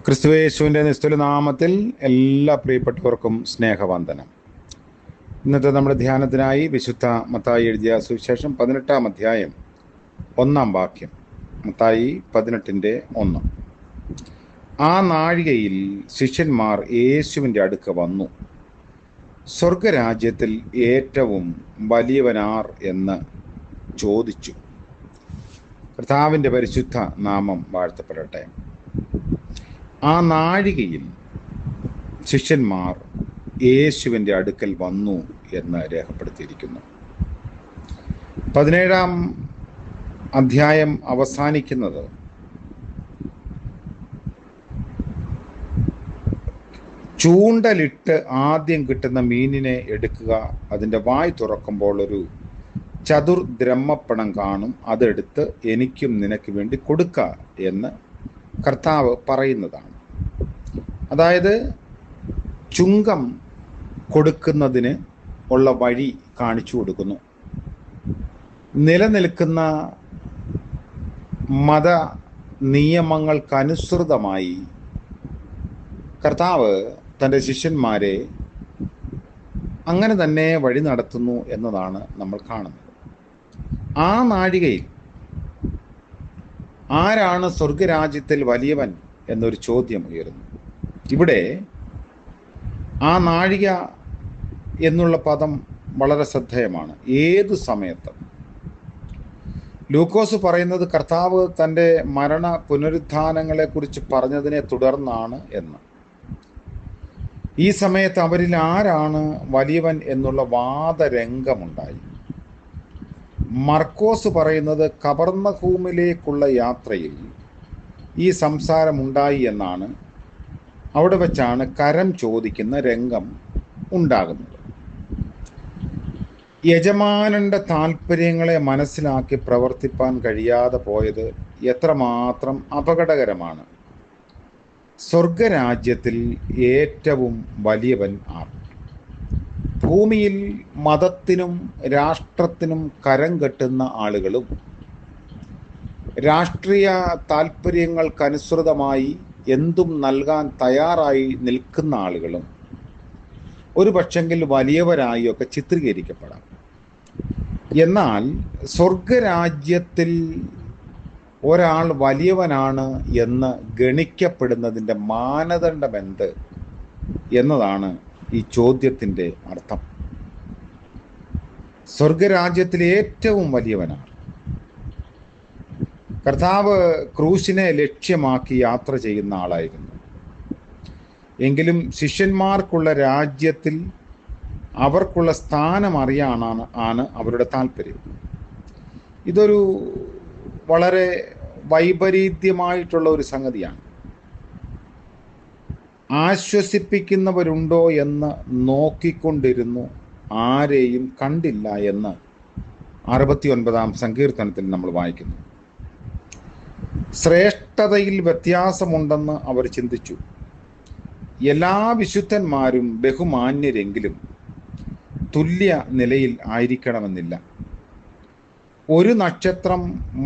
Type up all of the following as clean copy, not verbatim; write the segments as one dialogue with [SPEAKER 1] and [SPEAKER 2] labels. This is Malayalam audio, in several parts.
[SPEAKER 1] ക്രിസ്തുയേശുവിൻ്റെ നിസ്തുല നാമത്തിൽ എല്ലാ പ്രിയപ്പെട്ടവർക്കും സ്നേഹവന്ദനം. ഇന്നത്തെ നമ്മുടെ ധ്യാനത്തിനായി വിശുദ്ധ മത്തായി എഴുതിയ സുവിശേഷം 18-ാം അധ്യായം 1-ാം വാക്യം. മത്തായി 18:1. ആ നാഴികയിൽ ശിഷ്യന്മാർ യേശുവിൻ്റെ അടുക്ക വന്നു, സ്വർഗരാജ്യത്തിൽ ഏറ്റവും വലിയവനാർ എന്ന് ചോദിച്ചു. കർത്താവിൻ്റെ പരിശുദ്ധ നാമം വാഴ്ത്തപ്പെടട്ടെ. ആ നാഴികയിൽ ശിഷ്യന്മാർ യേശുവിൻ്റെ അടുക്കൽ വന്നു എന്ന് രേഖപ്പെടുത്തിയിരിക്കുന്നു. 17-ാം അധ്യായം അവസാനിക്കുന്നത് ചൂണ്ടലിട്ട് ആദ്യം കിട്ടുന്ന മീനിനെ എടുക്കുക, അതിൻ്റെ വായ് തുറക്കുമ്പോൾ ഒരു ചതുർദ്രഹ്മപ്പണം കാണും, അതെടുത്ത് എനിക്കും നിനക്ക് വേണ്ടി കൊടുക്കുക എന്ന് കർത്താവ് പറയുന്നതാണ്. അതായത് ചുങ്കം കൊടുക്കുന്നതിന് ഉള്ള വഴി കാണിച്ചു കൊടുക്കുന്നു. നിലനിൽക്കുന്ന മത നിയമങ്ങൾക്കനുസൃതമായി കർത്താവ് തൻ്റെ ശിഷ്യന്മാരെ അങ്ങനെ തന്നെ വഴി നടത്തുന്നു എന്നതാണ് നമ്മൾ കാണുന്നത്. ആ നാഴികയിൽ ആരാണ് സ്വർഗരാജ്യത്തിൽ വലിയവൻ എന്നൊരു ചോദ്യം ഉയരുന്നു. ഇവിടെ ആ നാഴിക എന്നുള്ള പദം വളരെ ശ്രദ്ധേയമാണ്. ഏതു സമയത്തും ലൂക്കോസ് പറയുന്നത് കർത്താവ് തൻ്റെ മരണ പുനരുത്ഥാനങ്ങളെക്കുറിച്ച് പറഞ്ഞതിനെ തുടർന്നാണ് എന്ന്. ഈ സമയത്ത് അവരിൽ ആരാണ് വലിയവൻ എന്നുള്ള വാദരംഗമുണ്ടായി. മർക്കോസ് പറയുന്നത് കബർന്നഹൂമിലേക്കുള്ള യാത്രയിൽ ഈ സംസാരമുണ്ടായി എന്നാണ്. അവിടെ വെച്ചാണ് കരം ചോദിക്കുന്ന രംഗം ഉണ്ടാകുന്നത്. യജമാനന്റെ താല്പര്യങ്ങളെ മനസ്സിലാക്കി പ്രവർത്തിപ്പാൻ കഴിയാതെ പോയത് എത്രമാത്രം അപകടകരമാണ്. സ്വർഗരാജ്യത്തിൽ ഏറ്റവും വലിയവൻ ആർ? ഭൂമിയിൽ മതത്തിനും രാഷ്ട്രത്തിനും കരം കെട്ടുന്ന ആളുകളും രാഷ്ട്രീയ താല്പര്യങ്ങൾക്കനുസൃതമായി എന്തും നൽകാൻ തയ്യാറായി നിൽക്കുന്ന ആളുകളും ഒരു പക്ഷെങ്കിൽ വലിയവരായി ഒക്കെ ചിത്രീകരിക്കപ്പെടാം. എന്നാൽ സ്വർഗരാജ്യത്തിൽ ഒരാൾ വലിയവനാണ് എന്ന് ഗണിക്കപ്പെടുന്നതിൻ്റെ മാനദണ്ഡം എന്ത് എന്നതാണ് ഈ ചോദ്യത്തിൻ്റെ അർത്ഥം. സ്വർഗരാജ്യത്തിൽ ഏറ്റവും വലിയവനാണ്. കർത്താവ് ക്രൂശിനെ ലക്ഷ്യമാക്കി യാത്ര ചെയ്യുന്ന ആളായിരുന്നു. എങ്കിലും ശിഷ്യന്മാർക്കുള്ള രാജ്യത്തിൽ അവർക്കുള്ള സ്ഥാനം അറിയാനാണ് അവരുടെ താല്പര്യം. ഇതൊരു വളരെ വൈപരീത്യമായിട്ടുള്ള ഒരു സംഗതിയാണ്. ആശ്വസിപ്പിക്കുന്നവരുണ്ടോ എന്ന് നോക്കിക്കൊണ്ടിരുന്നു, ആരെയും കണ്ടില്ല എന്ന് 69-ാം സങ്കീർത്തനത്തിൽ നമ്മൾ വായിക്കുന്നു. ശ്രേഷ്ഠതയിൽ വ്യത്യാസമുണ്ടെന്ന് അവർ ചിന്തിച്ചു. എല്ലാ വിശുദ്ധന്മാരും ബഹുമാന്യരെങ്കിലും തുല്യ നിലയിൽ ആയിരിക്കണമെന്നില്ല. ഒരു നക്ഷത്രം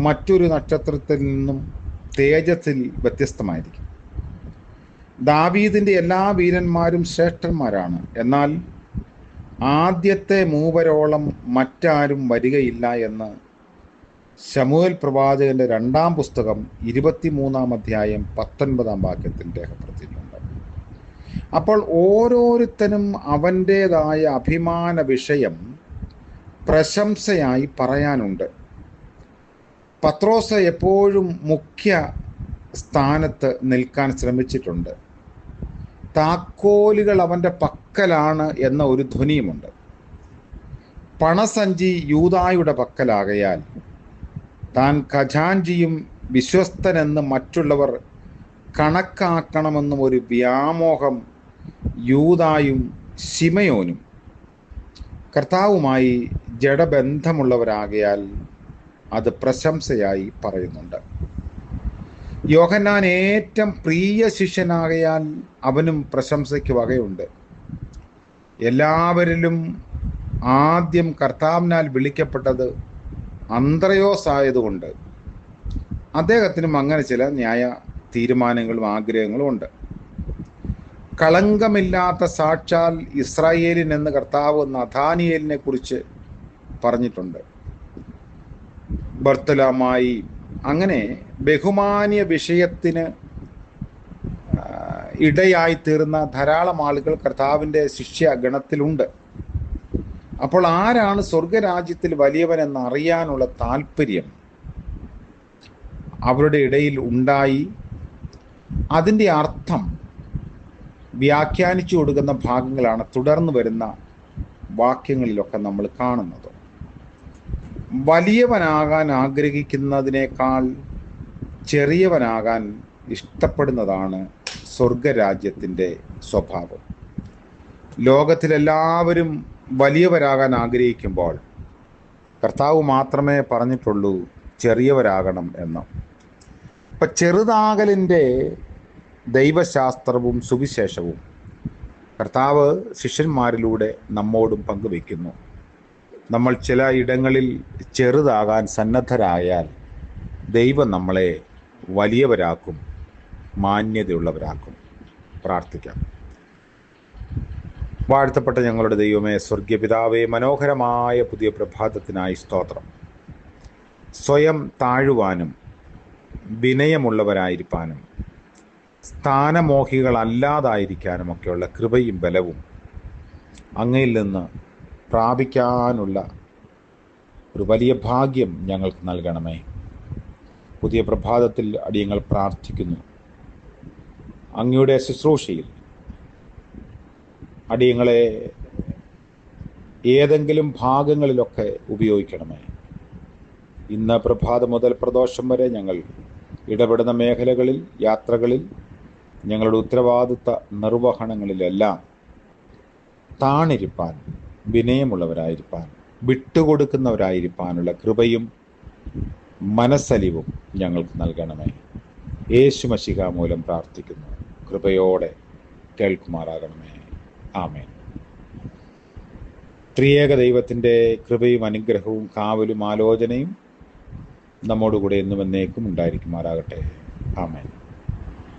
[SPEAKER 1] മറ്റൊരു നക്ഷത്രത്തിൽ നിന്നും തേജസ്സിൽ വ്യത്യസ്തമായിരിക്കും. ദാവീദിൻ്റെ എല്ലാ വീരന്മാരും ശ്രേഷ്ഠന്മാരാണ്, എന്നാൽ ആദ്യത്തെ മൂവരോളം മറ്റാരും വരികയില്ല എന്ന് ശമൂവേൽ പ്രവാചകന്റെ 2-ാം പുസ്തകം 23-ാം അധ്യായം 19-ാം വാക്യത്തിൽ രേഖപ്പെടുത്തിയിട്ടുണ്ട്. അപ്പോൾ ഓരോരുത്തരും അവൻ്റേതായ അഭിമാന വിഷയം പ്രശംസയായി പറയാനുണ്ട്. പത്രോസ് എപ്പോഴും മുഖ്യ സ്ഥാനത്ത് നിൽക്കാൻ ശ്രമിച്ചിട്ടുണ്ട്. താക്കോലുകൾ അവൻ്റെ പക്കലാണ് എന്ന ഒരു ധ്വനിയുമുണ്ട്. പണസഞ്ചി യൂദായുടെ പക്കലാകയാൽ താൻ ഖജാൻജിയും വിശ്വസ്തനെന്ന് മറ്റുള്ളവർ കണക്കാക്കണമെന്നും ഒരു വ്യാമോഹം യൂദായും ശിമയോനും കർത്താവുമായി ജഡബന്ധമുള്ളവരാകയാൽ അത് പ്രശംസയായി പറയുന്നുണ്ട്. യോഹന്നാൻ ഏറ്റവും പ്രിയ ശിഷ്യനാകയാൽ അവനും പ്രശംസയ്ക്ക് വകയുണ്ട്. എല്ലാവരിലും ആദ്യം കർത്താവിനാൽ വിളിക്കപ്പെട്ടത് അന്ത്രയോസ് ആയതുകൊണ്ട് അദ്ദേഹത്തിനും അങ്ങനെ ചില ന്യായ തീരുമാനങ്ങളും ആഗ്രഹങ്ങളും ഉണ്ട്. കളങ്കമില്ലാത്ത സാക്ഷാൽ ഇസ്രായേലിൻ എന്ന് കർത്താവ് നഥാനിയേലിനെ കുറിച്ച് പറഞ്ഞിട്ടുണ്ട്. ബർത്തലാമായി അങ്ങനെ ബഹുമാന്യ വിഷയത്തിന് ഇടയായി തീർന്ന ധാരാളം ആളുകൾ കർത്താവിൻ്റെ ശിഷ്യ ഗണത്തിലുണ്ട്. അപ്പോൾ ആരാണ് സ്വർഗരാജ്യത്തിൽ വലിയവനെന്ന് അറിയാനുള്ള താല്പര്യം അവരുടെ ഇടയിൽ ഉണ്ടായി. അതിൻ്റെ അർത്ഥം വ്യാഖ്യാനിച്ചു കൊടുക്കുന്ന ഭാഗങ്ങളാണ് തുടർന്ന് വരുന്ന വാക്യങ്ങളിലൊക്കെ നമ്മൾ കാണുന്നത്. വലിയവനാകാൻ ആഗ്രഹിക്കുന്നതിനേക്കാൾ ചെറിയവനാകാൻ ഇഷ്ടപ്പെടുന്നതാണ് സ്വർഗരാജ്യത്തിൻ്റെ സ്വഭാവം. ലോകത്തിലെല്ലാവരും വലിയവരാകാൻ ആഗ്രഹിക്കുമ്പോൾ കർത്താവ് മാത്രമേ പറഞ്ഞിട്ടുള്ളൂ ചെറിയവരാകണം എന്ന്. അപ്പം ചെറുതാകലിൻ്റെ ദൈവശാസ്ത്രവും സുവിശേഷവും കർത്താവ് ശിഷ്യന്മാരിലൂടെ നമ്മോടും പങ്കുവയ്ക്കുന്നു. നമ്മൾ ചില ഇടങ്ങളിൽ ചെറുതാകാൻ സന്നദ്ധരായാൽ ദൈവം നമ്മളെ വലിയവരാക്കും, മാന്യതയുള്ളവരാക്കും. പ്രാർത്ഥിക്കാം. വാഴ്ത്തപ്പെട്ട ഞങ്ങളുടെ ദൈവമേ, സ്വർഗീയ പിതാവേ, മനോഹരമായ പുതിയ പ്രഭാതത്തിനായി സ്തോത്രം. സ്വയം താഴുവാനും വിനയമുള്ളവരായിരിക്കാനും സ്ഥാനമോഹികളല്ലാതായിരിക്കാനും ഒക്കെയുള്ള കൃപയും ബലവും അങ്ങയിൽ നിന്ന് പ്രാപിക്കാനുള്ള ഒരു വലിയ ഭാഗ്യം ഞങ്ങൾക്ക് നൽകണമേ. പുതിയ പ്രഭാതത്തിൽ അടിയങ്ങൾ പ്രാർത്ഥിക്കുന്നു. അങ്ങയുടെ ശുശ്രൂഷയിൽ അടിയങ്ങളെ ഏതെങ്കിലും ഭാഗങ്ങളിലൊക്കെ ഉപയോഗിക്കണമേ. ഇന്ന് പ്രഭാതം മുതൽ പ്രദോഷം വരെ ഞങ്ങൾ ഇടപെടുന്ന മേഖലകളിൽ, യാത്രകളിൽ, ഞങ്ങളുടെ ഉത്തരവാദിത്ത നിർവഹണങ്ങളിലെല്ലാം താണിരിപ്പാൻ, വിനയമുള്ളവരായിരിക്കാൻ, വിട്ടുകൊടുക്കുന്നവരായിരിക്കാനുള്ള കൃപയും മനസ്സലിവും ഞങ്ങൾക്ക് നൽകണമേ. യേശു മശിഹ മൂലം പ്രാർത്ഥിക്കുന്നു. കൃപയോടെ കേൾക്കുമാറാകണമേ. ആമേൻ. ത്രിയേക ദൈവത്തിൻ്റെ കൃപയും അനുഗ്രഹവും കാവലും ആലോചനയും നമ്മോടുകൂടെ എന്നും എന്നേക്കും ഉണ്ടായിരിക്കുമാറാകട്ടെ. ആമേൻ.